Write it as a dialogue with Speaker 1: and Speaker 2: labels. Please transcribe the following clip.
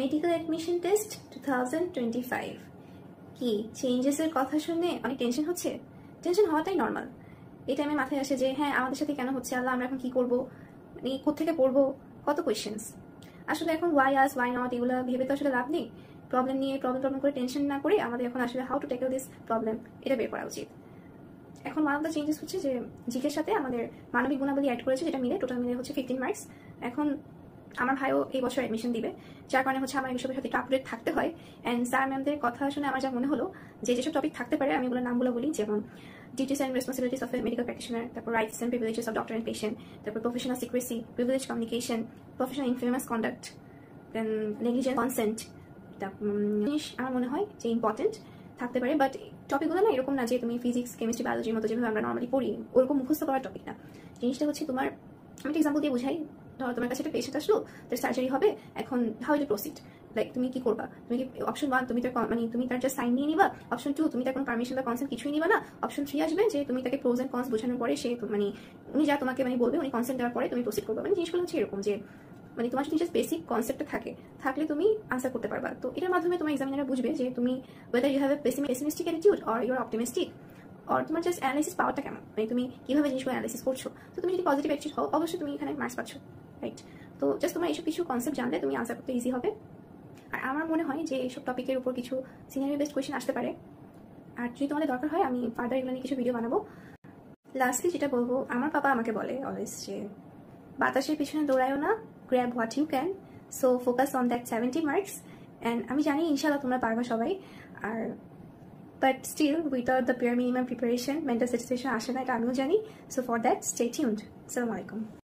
Speaker 1: Medical admission test 2025 কি চেঞ্জেসের কথা শুনে অনেক টেনশন হচ্ছে। টেনশন হওয়াটাই নর্মাল। এই টাইমে মাথায় আসে যে হ্যাঁ আমাদের সাথে কেন হচ্ছে, আল্লাহ আমরা এখন কি করবো, মানে কোত্থেকে পড়বো, কত কোয়েশ্চেন্স। আসলে এখন ওয়াই আস ওয়াই নট এগুলো ভেবে তো আসলে লাভ নেই। প্রবলেম নিয়ে প্রবলেম করে টেনশন না করে আমাদের এখন আসলে how to tackle this problem এটা বের করা উচিত। এখন ওয়ান অফ দ্য চেঞ্জেস হচ্ছে যে জিকের সাথে আমাদের মানবিক গুণাবলী অ্যাড করেছে, যেটা মিলে টোটাল মিলে হচ্ছে 15 মার্কস। এখন আমার ভাইও এই বছর অ্যাডমিশন দিবে, যার কারণে হচ্ছে আমার এসবের সাথে আপডেট থাকতে হয়। অ্যান্ড স্যার ম্যামদের কথা শুনে আমার যা মনে হলো যে যেসব টপিক থাকতে পারে আমি ওগুলো নামগুলো বলি, যেমন duties and responsibilities of a medical practitioner, তারপর rights and privileges of doctor and patient, তারপর professional secrecy, privilege communication, professional infamous conduct, then negligent consent. জিনিস আমার মনে হয় যে ইম্পর্টেন্ট থাকতে পারে, বাট টপিকগুলো না এরকম না যে তুমি ফিজিক্স কেমিস্ট্রি বায়োলজির মতো যেভাবে আমরা নর্মালি পড়ি ওরকম মুখস্থ করার টপিক না। জিনিসটা হচ্ছে তোমার, আমি একটা এক্সাম্পল দিয়ে বুঝাই। ধরো তোমার কাছে একটা পেশেন্ট আসলো, তার সার্জারি হবে, এখন হাউ টু প্রসিড, লাইক তুমি কি করবা। তুমি কি অপশন 1 তুমি তার মানে তুমি তার জাস্ট সাইন নিয়ে নিবা, অপশন 2 তুমি তার কোনো পারমিশন বা কনসেন্ট কিছুই নিবা না, অপশন 3 আসবে যে তুমি তাকে প্রোজ এন্ড কনস বোঝানোর পরে সে মানে উনি যা তোমাকে মানে বলবে, উনি কনসেন্ট দেওয়ার পরে তুমি প্রসিড করবা। মানে জিনিসগুলো হচ্ছে এরকম যে মানে তোমার যদি জাস্ট বেসিক কনসেপ্টটা থাকলে তুমি আনসার করতে পারবা। তো এটার মাধ্যমে তোমার এক্সামিনাররা বুঝবে যে তুমি whether you have a pessimistic attitude or you're optimistic, or তোমার জাস্ট অ্যানালাইসিস পাওয়ারটা কেমন, মানে তুমি কিভাবে জিনিসগুলো অ্যানালাইসিস করছো। তো তুমি যদি পজিটিভ অ্যাটিটিউড হও অবশ্যই তুমি এখানে মার্কস পাচ্ছ, রাইট। তো জাস্ট তোমার এইসব কিছু কনসেপ্ট জানলে তুমি আনসার করতে ইজি হবে। আর আমার মনে হয় যে এইসব টপিকের উপর কিছু সিনারিও বেসড কোয়েশ্চেন আসতে পারে, আর যদি তোমাদের দরকার হয় আমি ফার্দার এগুলো নিয়ে কিছু ভিডিও বানাবো। লাস্টলি যেটা বলবো, আমার পাপা আমাকে বলে অলওয়েজ যে বাতাসের পিছনে দৌড়ায়ও না, grab what you can, so focus on that 70 marks. And আমি জানি ইনশাআল্লাহ তোমরা পারবা সবাই। আর but still without the bare minimum preparation mental satisfaction আসে না, এটা আমিও জানি। So for that stay tuned. আসসালামু আলাইকুম।